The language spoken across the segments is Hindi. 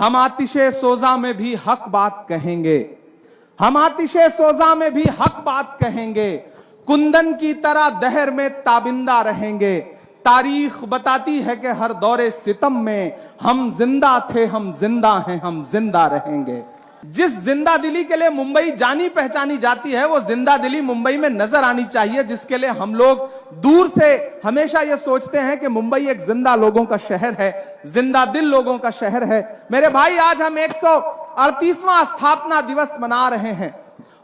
हम आतिशे सोजा में भी हक बात कहेंगे, हम आतिशे सोजा में भी हक बात कहेंगे, कुंदन की तरह दहर में ताबिंदा रहेंगे। तारीख बताती है कि हर दौरे सितम में हम जिंदा थे, हम जिंदा हैं, हम जिंदा रहेंगे। जिस जिंदा दिली के लिए मुंबई जानी पहचानी जाती है, वो जिंदा दिली मुंबई में नजर आनी चाहिए, जिसके लिए हम लोग दूर से हमेशा ये सोचते हैं कि मुंबई एक जिंदा लोगों का शहर है, जिंदा दिल लोगों का शहर है। मेरे भाई, आज हम 138वां स्थापना दिवस मना रहे हैं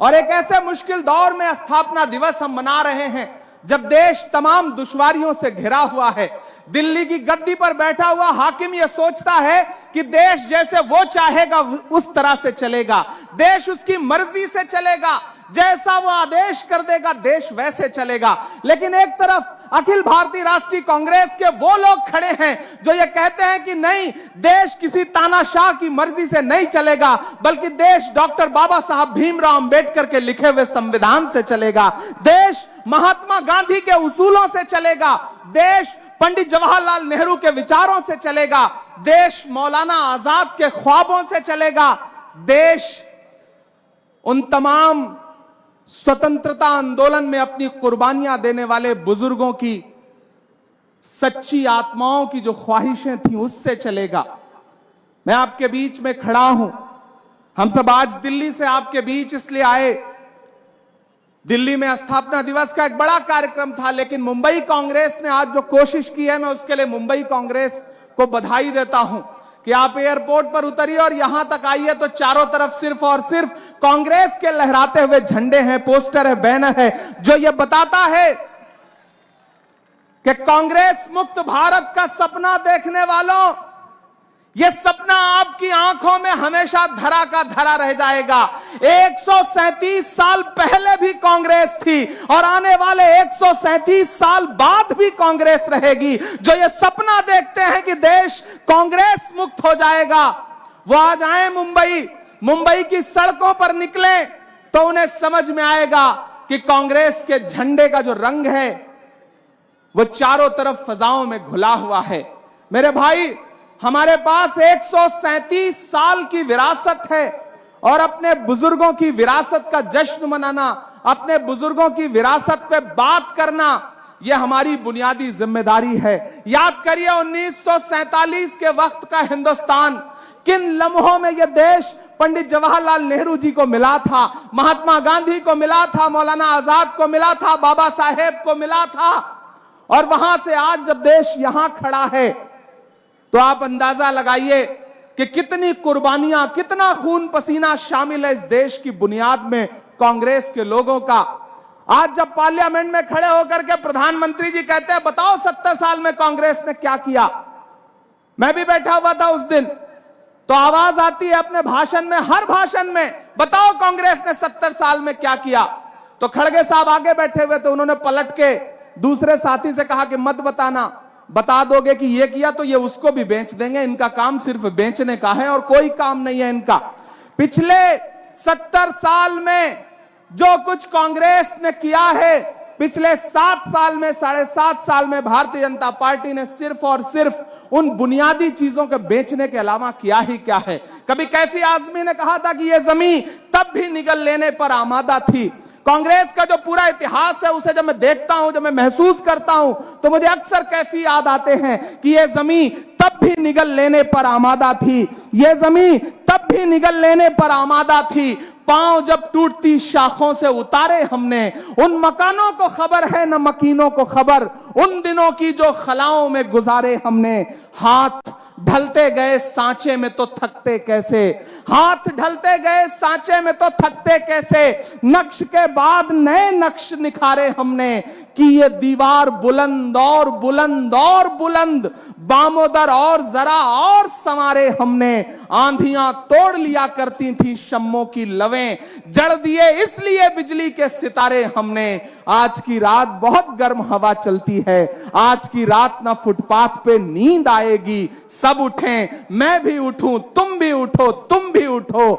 और एक ऐसे मुश्किल दौर में स्थापना दिवस हम मना रहे हैं जब देश तमाम दुश्वारियों से घिरा हुआ है। दिल्ली की गद्दी पर बैठा हुआ हाकिम यह सोचता है कि देश जैसे वो चाहेगा उस तरह से चलेगा, देश उसकी मर्जी से चलेगा, जैसा वो आदेश कर देगा देश वैसे चलेगा। लेकिन एक तरफ अखिल भारतीय राष्ट्रीय कांग्रेस के वो लोग खड़े हैं जो ये कहते हैं कि नहीं, देश किसी तानाशाह की मर्जी से नहीं चलेगा, बल्कि देश डॉक्टर बाबा साहब भीमराव अंबेडकर के लिखे हुए संविधान से चलेगा, देश महात्मा गांधी के उसूलों से चलेगा, देश पंडित जवाहरलाल नेहरू के विचारों से चलेगा, देश मौलाना आजाद के ख्वाबों से चलेगा, देश उन तमाम स्वतंत्रता आंदोलन में अपनी कुर्बानियां देने वाले बुजुर्गों की सच्ची आत्माओं की जो ख्वाहिशें थी उससे चलेगा। मैं आपके बीच में खड़ा हूं, हम सब आज दिल्ली से आपके बीच इसलिए आए। दिल्ली में स्थापना दिवस का एक बड़ा कार्यक्रम था, लेकिन मुंबई कांग्रेस ने आज जो कोशिश की है, मैं उसके लिए मुंबई कांग्रेस को बधाई देता हूं कि आप एयरपोर्ट पर उतरिए और यहां तक आइए तो चारों तरफ सिर्फ और सिर्फ कांग्रेस के लहराते हुए झंडे हैं, पोस्टर है, बैनर है, जो यह बताता है कि कांग्रेस मुक्त भारत का सपना देखने वालों, यह सपना आपकी आंखों में हमेशा धरा का धरा रह जाएगा। 137 साल पहले भी कांग्रेस थी और आने वाले 137 साल बाद भी कांग्रेस रहेगी। जो ये सपना देखते हैं कि देश कांग्रेस मुक्त हो जाएगा, वो आज आए मुंबई की सड़कों पर निकले तो उन्हें समझ में आएगा कि कांग्रेस के झंडे का जो रंग है वो चारों तरफ फजाओं में घुला हुआ है। मेरे भाई, हमारे पास 137 साल की विरासत है और अपने बुजुर्गों की विरासत का जश्न मनाना, अपने बुजुर्गों की विरासत पे बात करना, यह हमारी बुनियादी जिम्मेदारी है। याद करिए 1947 के वक्त का हिंदुस्तान, किन लम्हों में यह देश पंडित जवाहरलाल नेहरू जी को मिला था, महात्मा गांधी को मिला था, मौलाना आजाद को मिला था, बाबा साहेब को मिला था। और वहां से आज जब देश यहां खड़ा है तो आप अंदाजा लगाइए कि कितनी कुर्बानियां, कितना खून पसीना शामिल है इस देश की बुनियाद में कांग्रेस के लोगों का। आज जब पार्लियामेंट में खड़े होकर के प्रधानमंत्री जी कहते हैं बताओ 70 साल में कांग्रेस ने क्या किया, मैं भी बैठा हुआ था उस दिन, तो आवाज आती है अपने भाषण में, हर भाषण में, बताओ कांग्रेस ने 70 साल में क्या किया। तो खड़गे साहब आगे बैठे हुए थे, उन्होंने पलट के दूसरे साथी से कहा कि मत बताना, बता दोगे कि ये किया तो ये उसको भी बेच देंगे, इनका काम सिर्फ बेचने का है और कोई काम नहीं है इनका। पिछले 70 साल में जो कुछ कांग्रेस ने किया है, पिछले 7 साल में, 7.5 साल में भारतीय जनता पार्टी ने सिर्फ और सिर्फ उन बुनियादी चीजों के बेचने के अलावा किया ही क्या है। कभी कैफी आजमी ने कहा था कि यह जमीन तब भी निगल लेने पर आमादा थी। कांग्रेस का जो पूरा इतिहास है उसे जब मैं देखता हूं, जब मैं महसूस करता हूं, तो मुझे अक्सर कैफी याद आते हैं कि यह जमीन तब भी निगल लेने पर आमादा थी, यह जमीन तब भी निगल लेने पर आमादा थी। पांव जब टूटती शाखों से उतारे हमने, उन मकानों को खबर है न मकीनों को खबर, उन दिनों की जो खलाओं में गुजारे हमने। हाथ ढलते गए सांचे में तो थकते कैसे, हाथ ढलते गए सांचे में तो थकते कैसे, नक्श के बाद नए नक्श निखारे हमने, कि ये दीवार बुलंद और बुलंद और बुलंद, बामोदर और जरा और संवारे हमने। आंधियां तोड़ लिया करती थी शम्मों की लवें, जड़ दिए इसलिए बिजली के सितारे हमने। आज की रात बहुत गर्म हवा चलती है, आज की रात ना फुटपाथ पे नींद आएगी, सब उठें, मैं भी उठूं, तुम भी उठो, तुम भी उठो,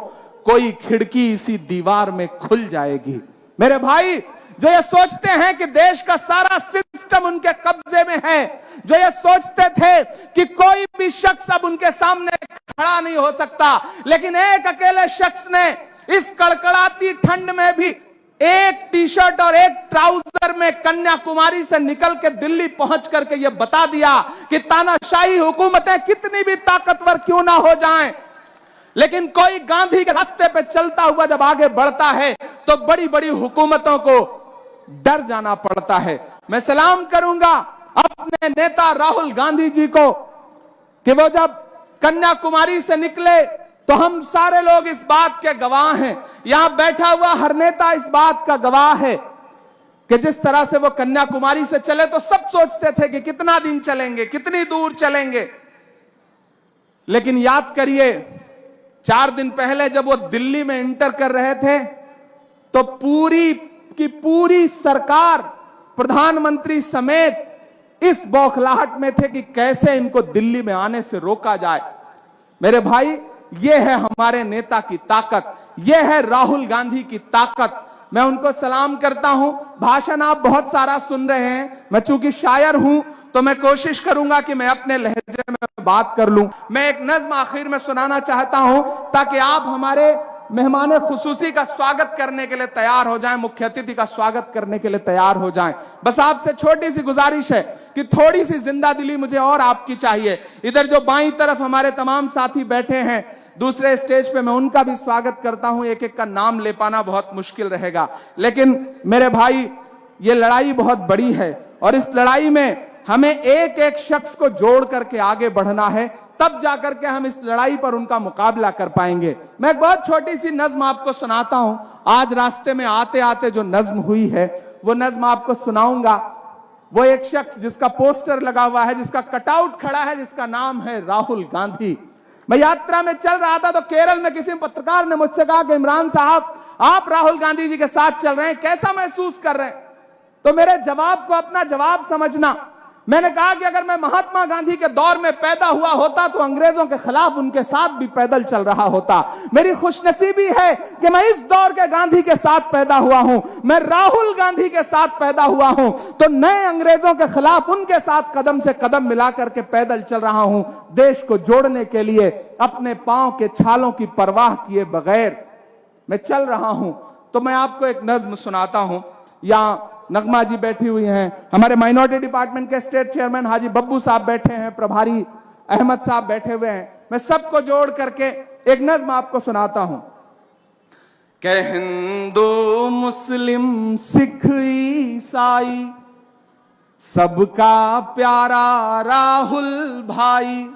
कोई खिड़की इसी दीवार में खुल जाएगी। मेरे भाई, जो ये सोचते हैं कि देश का सारा सिस्टम उनके कब्जे में है, जो ये सोचते थे कि कोई भी शख्स अब उनके सामने खड़ा नहीं हो सकता, लेकिन एक अकेले शख्स ने इस कड़कड़ाती ठंड में भी एक टी शर्ट और एक ट्राउजर में कन्याकुमारी से निकल के दिल्ली पहुंच करके यह बता दिया कि तानाशाही हुकूमतें कितनी भी ताकतवर क्यों ना हो जाएं, लेकिन कोई गांधी के रास्ते पे चलता हुआ जब आगे बढ़ता है तो बड़ी बड़ी हुकूमतों को डर जाना पड़ता है। मैं सलाम करूंगा अपने नेता राहुल गांधी जी को कि वो जब कन्याकुमारी से निकले तो हम सारे लोग इस बात के गवाह हैं, यहां बैठा हुआ हर नेता इस बात का गवाह है कि जिस तरह से वो कन्याकुमारी से चले तो सब सोचते थे कि कितना दिन चलेंगे, कितनी दूर चलेंगे, लेकिन याद करिए 4 दिन पहले जब वो दिल्ली में इंटर कर रहे थे तो पूरी की पूरी सरकार, प्रधानमंत्री समेत इस बौखलाहट में थे कि कैसे इनको दिल्ली में आने से रोका जाए। मेरे भाई, यह है हमारे नेता की ताकत, यह है राहुल गांधी की ताकत। मैं उनको सलाम करता हूं। भाषण आप बहुत सारा सुन रहे हैं, मैं चूंकि शायर हूं तो मैं कोशिश करूंगा कि मैं अपने लहजे में बात कर लूं। मैं एक नज्म आखिर में सुनाना चाहता हूं ताकि आप हमारे मेहमान खुसूसी का स्वागत करने के लिए तैयार हो जाएं, मुख्य अतिथि का स्वागत करने के लिए तैयार हो जाएं। बस आपसे छोटी सी गुजारिश है कि थोड़ी सी जिंदा दिली मुझे और आपकी चाहिए। इधर जो बाईं तरफ हमारे तमाम साथी बैठे हैं दूसरे स्टेज पे, मैं उनका भी स्वागत करता हूं। एक एक का नाम ले पाना बहुत मुश्किल रहेगा, लेकिन मेरे भाई ये लड़ाई बहुत बड़ी है और इस लड़ाई में हमें एक एक शख्स को जोड़ करके आगे बढ़ना है, तब जाकर के हम इस लड़ाई पर उनका मुकाबला कर पाएंगे। मैं एक बहुत छोटी सी नज्म आपको सुनाता हूं। आज रास्ते में आते आते जो नज्म हुई है वो नज्म आपको सुनाऊंगा। वो एक शख्स जिसका पोस्टर लगा हुआ है, जिसका कटआउट खड़ा है, जिसका नाम है राहुल गांधी। मैं यात्रा में चल रहा था तो केरल में किसी पत्रकार ने मुझसे कहा कि इमरान साहब, आप राहुल गांधी जी के साथ चल रहे हैं, कैसा महसूस कर रहे हैं? तो मेरे जवाब को अपना जवाब समझना। मैंने कहा कि अगर मैं महात्मा गांधी के दौर में पैदा हुआ होता तो अंग्रेजों के खिलाफ उनके साथ भी पैदल चल रहा होता। मेरी खुशनसीबी है कि मैं इस दौर के गांधी के साथ पैदा हुआ हूं, मैं राहुल गांधी के साथ पैदा हुआ हूं, तो नए अंग्रेजों के खिलाफ उनके साथ कदम से कदम मिलाकर के पैदल चल रहा हूं, देश को जोड़ने के लिए अपने पांव के छालों की परवाह किए बगैर मैं चल रहा हूं। तो मैं आपको एक नज्म सुनाता हूं। यहां नगमा जी बैठी हुई हैं, हमारे माइनॉरिटी डिपार्टमेंट के स्टेट चेयरमैन हाजी बब्बू साहब बैठे हैं, प्रभारी अहमद साहब बैठे हुए हैं। मैं सबको जोड़ करके एक नज्म आपको सुनाता हूं। कि हिंदू मुस्लिम सिख ईसाई सबका प्यारा राहुल भाई।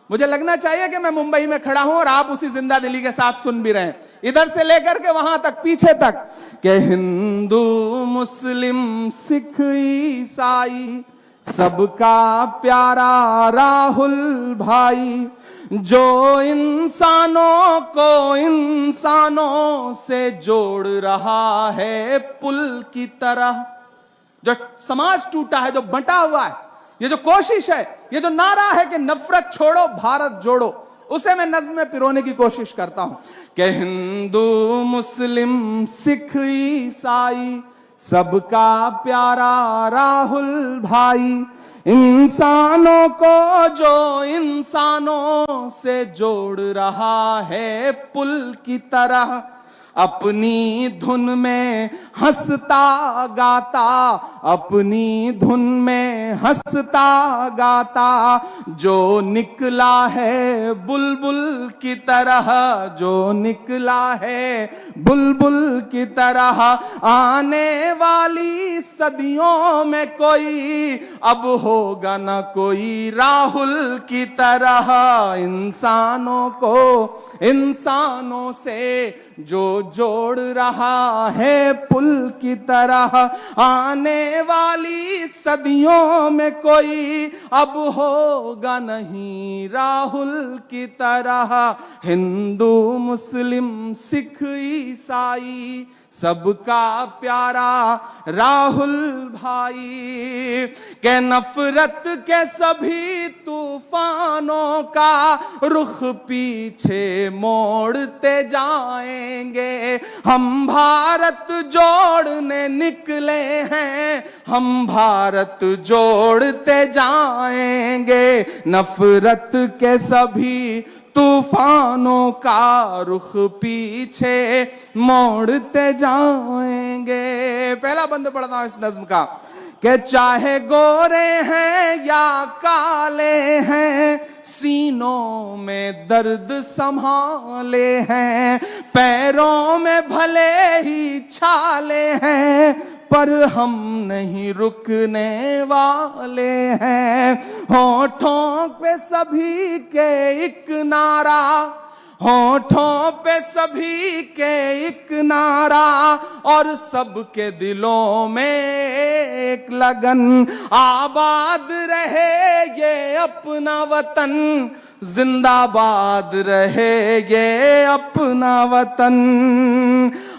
मुझे लगना चाहिए कि मैं मुंबई में खड़ा हूं और आप उसी जिंदा दिली के साथ सुन भी रहे हैं, इधर से लेकर के वहां तक, पीछे तक। कि हिंदू मुस्लिम सिख ईसाई सबका प्यारा राहुल भाई, जो इंसानों को इंसानों से जोड़ रहा है पुल की तरह। जो समाज टूटा है, जो बंटा हुआ है, ये जो कोशिश है, ये जो नारा है कि नफरत छोड़ो भारत जोड़ो, उसे मैं नज्म में पिरोने की कोशिश करता हूं। कि हिंदू मुस्लिम सिख ईसाई सबका प्यारा राहुल भाई, इंसानों को जो इंसानों से जोड़ रहा है पुल की तरह, अपनी धुन में हंसता गाता, अपनी धुन में हंसता गाता, जो निकला है बुलबुल की तरह, जो निकला है बुलबुल की तरह। आने वाली सदियों में कोई अब होगा ना कोई राहुल की तरह, इंसानों को इंसानों से जो जोड़ रहा है पुल की तरह। आने वाली सदियों में कोई अब होगा नहीं राहुल की तरह। हिंदू मुस्लिम सिख ईसाई सबका प्यारा राहुल भाई। के नफरत के सभी तूफानों का रुख पीछे मोड़ते जाएंगे। हम भारत जोड़ने निकले हैं, हम भारत जोड़ते जाएंगे। नफरत के सभी तूफानों का रुख पीछे मोड़ते जाएंगे। पहला बंद पढ़ता हूं इस नज्म का कि चाहे गोरे हैं या काले हैं, सीनों में दर्द संभाले हैं। पैरों में भले ही छाले हैं, पर हम नहीं रुकने वाले हैं। होठों पे सभी के एक नारा, होठों पे सभी के एक नारा, और सबके दिलों में एक लगन। आबाद रहे ये अपना वतन, जिंदाबाद रहे ये अपना वतन।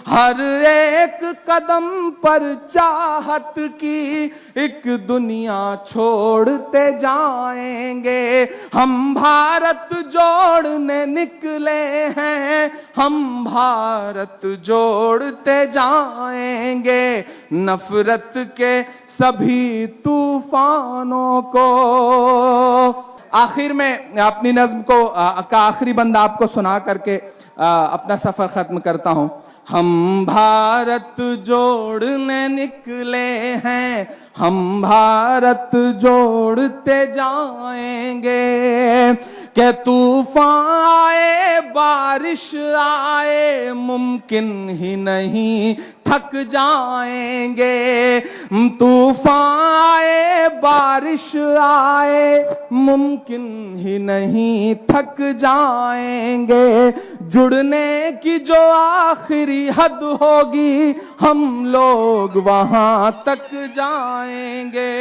हर एक कदम पर चाहत की एक दुनिया छोड़ते जाएंगे। हम भारत जोड़ने निकले हैं, हम भारत जोड़ते जाएंगे। नफरत के सभी तूफानों को। आखिर में अपनी नज्म को का आखिरी बंद आपको सुना करके अपना सफर खत्म करता हूं। हम भारत जोड़ने निकले हैं, हम भारत जोड़ते जाएंगे। के तूफान आए बारिश आए मुमकिन ही नहीं थक जाएंगे। तूफान आए बारिश आए मुमकिन ही नहीं थक जाएंगे। जुड़ने की जो आखिरी हद होगी, हम लोग वहां तक जाएंगे।